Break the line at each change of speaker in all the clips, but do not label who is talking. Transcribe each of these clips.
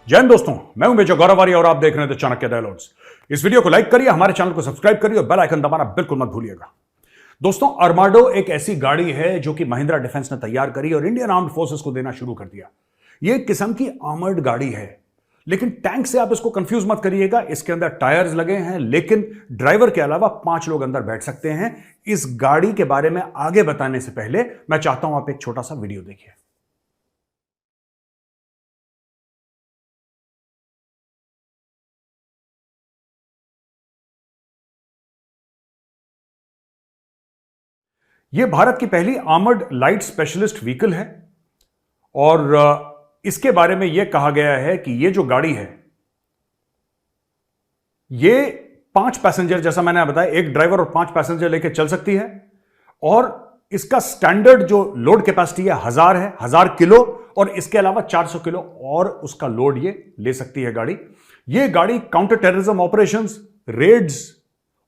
जय हिंद दोस्तों, मैं हूं मेजर गौरव आर्य और आप देख रहे हैं द चाणक्य डायलॉग्स। इस वीडियो को लाइक करिए, हमारे चैनल को सब्सक्राइब करिए और बेल आइकन दबाना बिल्कुल मत भूलिएगा। दोस्तों, अर्माडो एक ऐसी गाड़ी है जो कि महिंद्रा डिफेंस ने तैयार करी और इंडियन आर्म्ड फोर्सेस को देना शुरू कर दिया। यह एक किस्म की आर्मर्ड गाड़ी है, लेकिन टैंक से आप इसको कंफ्यूज मत करिएगा। इसके अंदर टायर्स लगे हैं, लेकिन ड्राइवर के अलावा 5 लोग अंदर बैठ सकते हैं। इस गाड़ी के बारे में आगे बताने से पहले मैं चाहता हूं आप एक छोटा सा वीडियो देखिए। यह भारत की पहली आर्मर्ड लाइट स्पेशलिस्ट व्हीकल है और इसके बारे में यह कहा गया है कि यह जो गाड़ी है यह 5 पैसेंजर, जैसा मैंने बताया, एक ड्राइवर और 5 पैसेंजर लेकर चल सकती है। और इसका स्टैंडर्ड जो लोड कैपेसिटी है 1000 किलो, और इसके अलावा 400 किलो और उसका लोड ये ले सकती है गाड़ी। ये गाड़ी counter terrorism operations, raids,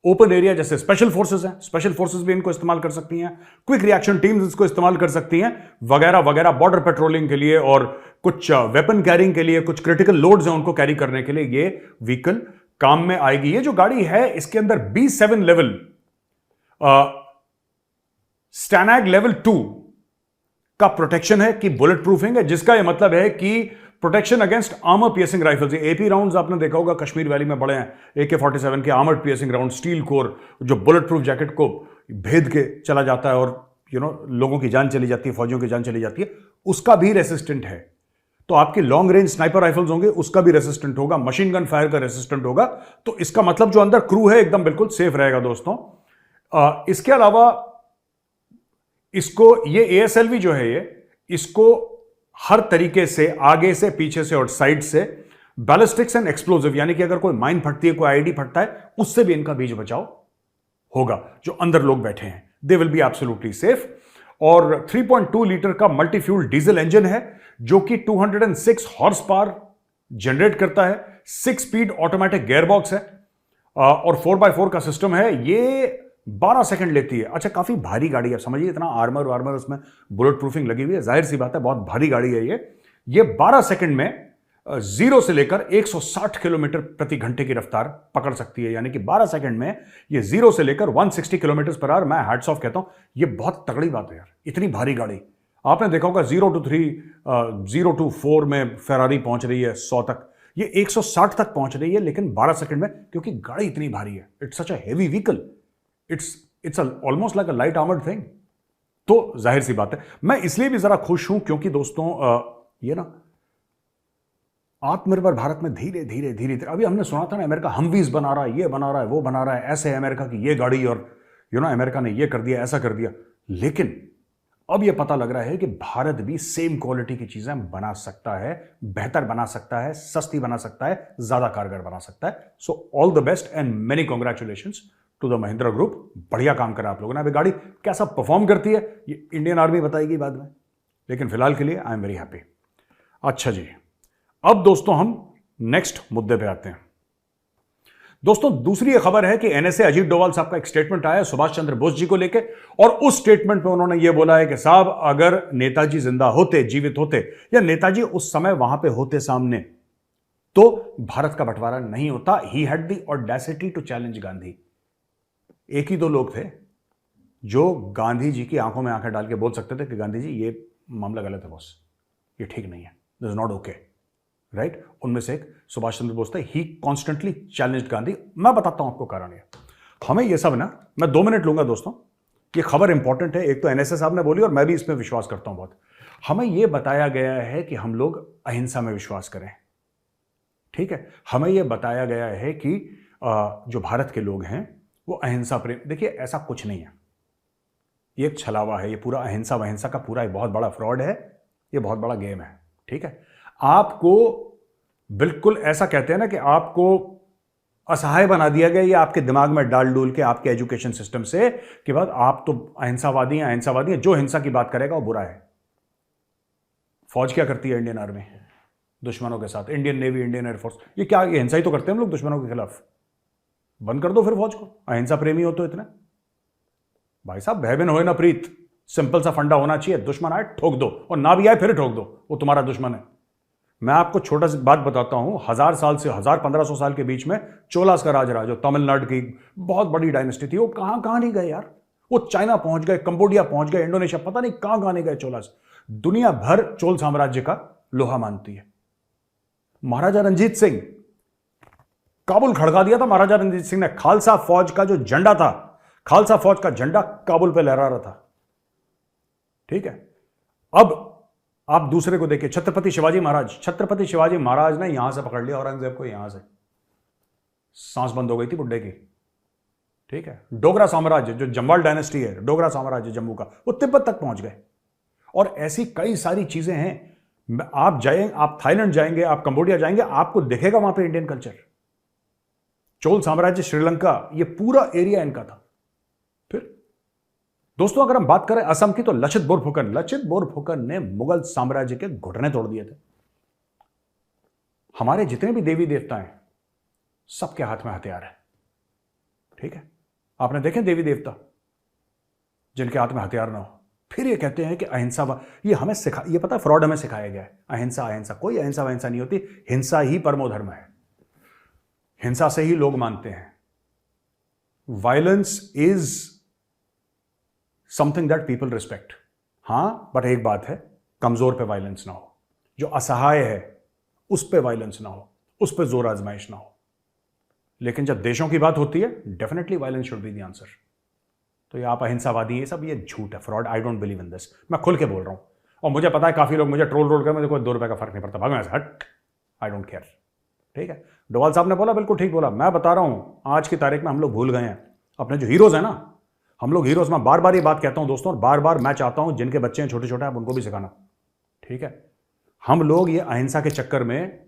open area जैसे स्पेशल फोर्सेस हैं, स्पेशल फोर्सेस भी इनको इस्तेमाल कर सकती हैं, क्विक रिएक्शन टीम्स इसको इस्तेमाल कर सकती हैं, वगैरह वगैरह, बॉर्डर पेट्रोलिंग के लिए और कुछ वेपन कैरिंग के लिए, कुछ क्रिटिकल लोड्स हैं उनको कैरी करने के लिए ये व्हीकल काम में आएगी। ये जो गाड़ी है इसके अंदर B7 लेवल स्टैनैग लेवल 2 का प्रोटेक्शन है कि बुलेट प्रूफिंग है, जिसका यह मतलब है कि protection against armour piercing rifles. AP rounds आपने देखा होगा कश्मीर वैली में बड़े हैं, AK-47 के armour piercing round, steel core, जो बुलेट प्रूफ जैकेट को भेद के चला जाता है और लोगों की जान चली जाती है, फौजियों की जान चली जाती है, उसका भी रेसिस्टेंट है। तो आपकी लॉन्ग रेंज स्नाइपर राइफल्स होंगे, उसका भी रेसिस्टेंट होगा, मशीन गन फायर का रेसिस्टेंट होगा। तो इसका मतलब जो अंदर क्रू है एकदम बिल्कुल सेफ रहेगा दोस्तों। इसके अलावा इसको ये ASLV जो है इसको हर तरीके से, आगे से, पीछे से और साइड से, बैलिस्टिक्स एंड एक्सप्लोजिव, यानी कि अगर कोई माइन फटती है, कोई आईडी फटता है, उससे भी इनका बीच बचाव होगा। जो अंदर लोग बैठे हैं they will be absolutely safe. और 3.2 लीटर का मल्टी फ्यूल डीजल इंजन है जो कि 206 हॉर्स पावर जनरेट करता है। 6 स्पीड ऑटोमेटिक गियरबॉक्स है और 4x4 का सिस्टम है। ये 12 सेकंड लेती है। अच्छा, काफी भारी गाड़ी है, समझिए, इतना आर्मर उसमें बुलेट प्रूफिंग लगी हुई है, जाहिर सी बात है बहुत भारी गाड़ी है ये 12 सेकंड में 0 से लेकर 160 किलोमीटर प्रति घंटे की रफ्तार पकड़ सकती है। यानी कि 12 सेकंड में ये 0 से लेकर 160 किलोमीटर पर आवर। मैं हैट्स ऑफ कहता हूं, ये बहुत तगड़ी बात है यार, इतनी भारी गाड़ी। आपने देखा होगा 0 to 3, 0 to 4 में फेरारी पहुंच रही है 100 तक, ये 160 तक पहुंच रही है, लेकिन 12 सेकंड में, क्योंकि गाड़ी इतनी भारी है। It's such a heavy vehicle, it's almost like a light armoured thing. तो जाहिर सी बात है मैं इसलिए भी जरा खुश हूं क्योंकि दोस्तों ये ना आत्मनिर्भर भारत में धीरे धीरे धीरे धीरे, अभी हमने सुना था ना अमेरिका हमवीज बना रहा है, ये बना रहा है, वो बना रहा है, ऐसे है अमेरिका की ये गाड़ी, और अमेरिका ने ये कर दिया, ऐसा कर दिया। लेकिन अब ये पता लग रहा है कि भारत भी सेम क्वालिटी की चीजें बना सकता है, बेहतर बना सकता है, सस्ती बना सकता है, ज्यादा कारगर बना सकता है। So all the best and many congratulations to the Mahindra group. बढ़िया काम करा आप लोगों ने। अभी गाड़ी कैसा परफॉर्म करती है ये इंडियन आर्मी बताएगी बाद में, लेकिन फिलहाल के लिए आई एम वेरी हैप्पी। अच्छा जी, अब दोस्तों हम नेक्स्ट मुद्दे पे आते हैं। दोस्तों, दूसरी ये खबर है कि NSA अजीत डोभाल साहब का एक स्टेटमेंट आया सुभाष चंद्र बोस जी को लेके, और उस स्टेटमेंट में उन्होंने ये बोला है कि साहब, अगर नेताजी जिंदा होते, जीवित होते, या नेताजी उस समय वहां पे होते सामने, तो भारत का बंटवारा नहीं होता। He had the audacity to challenge Gandhi. एक ही 2 लोग थे जो गांधी जी की आंखों में आंखें डाल के बोल सकते थे कि गांधी जी ये मामला गलत है बॉस, ये ठीक नहीं है, this is not okay, right. उनमें से एक सुभाष चंद्र बोस थे। ही कॉन्स्टेंटली चैलेंज्ड गांधी। मैं बताता हूं आपको कारण ये। हमें ये सब ना, मैं 2 मिनट लूंगा दोस्तों, ये खबर इंपॉर्टेंट है। एक तो NSA साहब ने बोली और मैं भी इसमें विश्वास करता हूं बहुत। हमें यह बताया गया है कि हम लोग अहिंसा में विश्वास करें, ठीक है। हमें यह बताया गया है कि जो भारत के लोग हैं वो अहिंसा प्रेम। देखिए, ऐसा कुछ नहीं है, ये एक छलावा है, ये पूरा अहिंसा वहिंसा का पूरा एक बहुत बड़ा फ्रॉड है, ये बहुत बड़ा गेम है, ठीक है। आपको बिल्कुल ऐसा कहते हैं ना कि आपको असहाय बना दिया गया, ये आपके दिमाग में डाल डूल के आपके एजुकेशन सिस्टम से कि बाद आप तो अहिंसावादी हैं, जो हिंसा की बात करेगा वो बुरा है। फौज क्या करती है इंडियन आर्मी दुश्मनों के साथ, इंडियन नेवी, इंडियन एयरफोर्स, ये क्या, ये हिंसा ही तो करते हैं हम लोग दुश्मनों के खिलाफ। बंद कर दो फिर फौज को, अहिंसा प्रेमी हो तो इतने। भाई साहब, भय बिन होए ना प्रीत, सिंपल सा फंडा होना चाहिए। दुश्मन आए ठोक दो, और ना भी आए फिर ठोक दो, वो तुम्हारा दुश्मन है। मैं आपको छोटा सी बात बताता हूं, 1000 साल से 1500 साल के बीच में चोलास का राज रहा, जो तमिलनाडु की बहुत बड़ी डायनेस्टी थी। वो कहां कहां नहीं गए यार, वो चाइना पहुंच गए, कंबोडिया पहुंच गए, इंडोनेशिया, पता नहीं कहां कहां नहीं गए चोलास। दुनिया भर चोल साम्राज्य का लोहा मानती है। महाराजा रंजीत सिंह, काबुल खड़का दिया था महाराजा रंजीत सिंह ने। खालसा फौज का जो झंडा था, खालसा फौज का झंडा काबुल पे लहरा रहा था। ठीक है, अब आप दूसरे को देखिए, छत्रपति शिवाजी महाराज। छत्रपति शिवाजी महाराज ने यहां से पकड़ लिया औरंगजेब को, यहां से सांस बंद हो गई थी बुड्ढे की। ठीक है, डोगरा साम्राज्य, जो जम्वाल डायनेस्टी है, डोगरा साम्राज्य जम्मू का, वो तिब्बत तक पहुंच गए। और ऐसी कई सारी चीजें हैं। आप जाएंगे, आप थाईलैंड जाएंगे, आप कंबोडिया जाएंगे, आपको दिखेगा वहां पे इंडियन कल्चर। चोल साम्राज्य, श्रीलंका, ये पूरा एरिया इनका था। फिर दोस्तों अगर हम बात करें असम की, तो लचित बोरफुकन, लचित बोरफुकन ने मुगल साम्राज्य के घुटने तोड़ दिए थे। हमारे जितने भी देवी देवता हैं, सबके हाथ में हथियार है। ठीक है, आपने देखे देवी देवता जिनके हाथ में हथियार ना हो, फिर ये कहते हैं कि अहिंसा, ये हमें ये पता फ्रॉड हमें सिखाया गया है, अहिंसा अहिंसा। कोई अहिंसा वहिंसा नहीं होती, हिंसा ही परमो धर्म है। हिंसा से ही लोग मानते हैं। Violence is something that people respect. हां, बट एक बात है, कमजोर पे वायलेंस ना हो, जो असहाय है उस पे वायलेंस ना हो, उस पे जोर आजमाइश ना हो। लेकिन जब देशों की बात होती है, definitely violence should be the answer. तो ये आप अहिंसावादी, ये सब ये झूठ है, fraud. I don't believe in this. मैं खुल के बोल रहा हूं, और मुझे पता है काफी लोग मुझे ट्रोल कर, मुझे कोई 2 रुपए का फर्क नहीं पड़ता, भाग में से हट, आई डोंट केयर। ठीक है, डोवाल साहब ने बोला, बिल्कुल ठीक बोला। मैं बता रहा हूं, आज की तारीख में हम लोग भूल गए हैं अपने जो हीरोज हैं ना, हम लोग हीरोज। मैं बार बार ये बात कहता हूं दोस्तों, और बार बार मैं चाहता हूं जिनके बच्चे हैं छोटे छोटे, आप उनको भी सिखाना। ठीक है, हम लोग ये अहिंसा के चक्कर में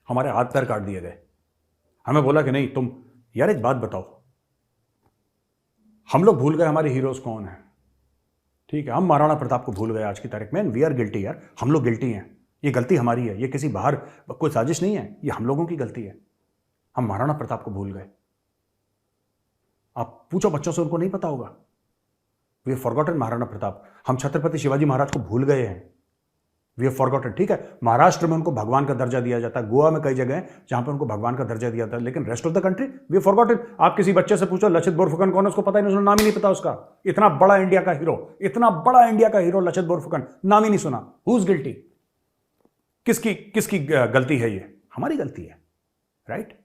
हमारे हाथ पैर काट दिए गए। हमें बोला कि नहीं तुम, यार एक बात बताओ, हम लोग भूल गए हमारे हीरोज कौन है। ठीक है, हम महाराणा प्रताप को भूल गए आज की तारीख में। वी आर गिल्टी यार, हम लोग गिल्टी हैं। ये गलती हमारी है, ये किसी बाहर कोई साजिश नहीं है, ये हम लोगों की गलती है। हम महाराणा प्रताप को भूल गए। आप पूछो बच्चों से, उनको नहीं पता होगा। We have forgotten Maharana Pratap. हम छत्रपति शिवाजी महाराज को भूल गए हैं। We have forgotten. ठीक है, महाराष्ट्र में उनको भगवान का दर्जा दिया जाता है, गोवा में कई जगह है जहां पर उनको भगवान का दर्जा दिया जाता है, लेकिन rest of the country we have forgotten. आप किसी बच्चे से पूछो लचित बोरफुकन कौन है, उसको पता ही नहीं, नाम ही नहीं पता उसका। इतना बड़ा इंडिया का हीरो, इतना बड़ा इंडिया का हीरो लचित बोरफुकन, नाम ही नहीं सुना। Who is guilty? किसकी गलती है ये? हमारी गलती है, राइट?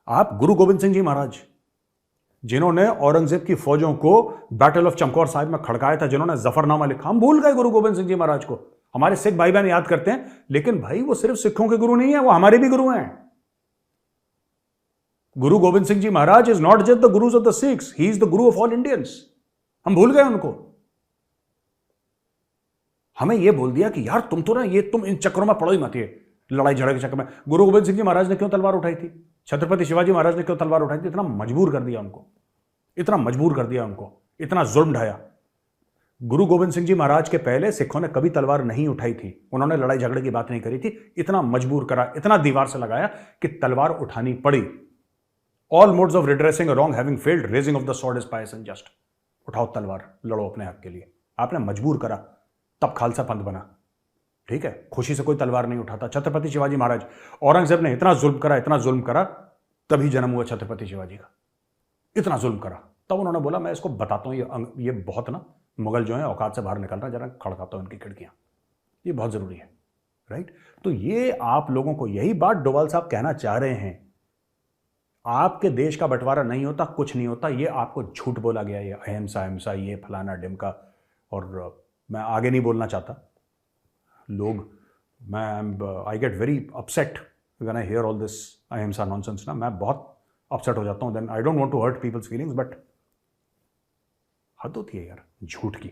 आप गुरु गोविंद सिंह जी महाराज, जिन्होंने औरंगजेब की फौजों को बैटल ऑफ चमकौर साहिब में खड़काया था, जिन्होंने जफरनामा लिखा, हम भूल गए गुरु गोविंद सिंह जी महाराज को। हमारे सिख भाई बहन याद करते हैं, लेकिन भाई वो सिर्फ सिखों के गुरु नहीं है, वो हमारे भी गुरु हैं। Guru Gobind Singh ji Maharaj is not just the gurus of the Sikhs, he is the guru of all Indians. हम भूल गए उनको। हमें यह बोल दिया कि यार तुम तो ना, ये तुम इन चक्करों में पड़ो ही मत, ये लड़ाई झगड़े के चक्कर में। गुरु गोविंद सिंह जी महाराज ने क्यों तलवार उठाई थी? छत्रपति शिवाजी महाराज ने क्यों तलवार उठाई थी? इतना मजबूर कर दिया उनको, इतना मजबूर कर दिया उनको, इतना जुल्म ढाया। गुरु गोविंद सिंह जी महाराज के पहले सिखों ने कभी तलवार नहीं उठाई थी, उन्होंने लड़ाई झगड़े की बात नहीं करी थी। इतना मजबूर करा, इतना दीवार से लगाया कि तलवार उठानी पड़ी। All modes of redressing a wrong having failed, raising of the sword is pious and just. उठाओ तलवार, लड़ो अपने हक के लिए। आपने मजबूर करा, तब खालसा पंथ बना। ठीक है, खुशी से कोई तलवार नहीं उठाता। छत्रपति शिवाजी महाराज, औरंगजेब ने इतना जुल्म करा, इतना जुल्म करा, तभी जन्म हुआ छत्रपति शिवाजी का। इतना जुल्म करा, तब उन्होंने बोला मैं इसको बताता हूं, ये बहुत ना, मुगल जो है औकात से बाहर निकल रहा है, जरा खड़काता हूं इनकी खिड़कियां, ये बहुत जरूरी है, राइट? तो ये आप लोगों को यही बात डोवाल साहब कहना चाह रहे हैं। आपके देश का बंटवारा नहीं होता, कुछ नहीं होता, ये आपको झूठ बोला गया, ये अहिंसा अहिंसा, ये फलाना डिमका। और मैं आगे नहीं बोलना चाहता। लोग, मैं I get very upset when I hear all this ahimsa nonsense ना, मैं बहुत अपसेट हो जाता हूं। Then I don't want to hurt people's feelings, but हद होती है यार झूठ की।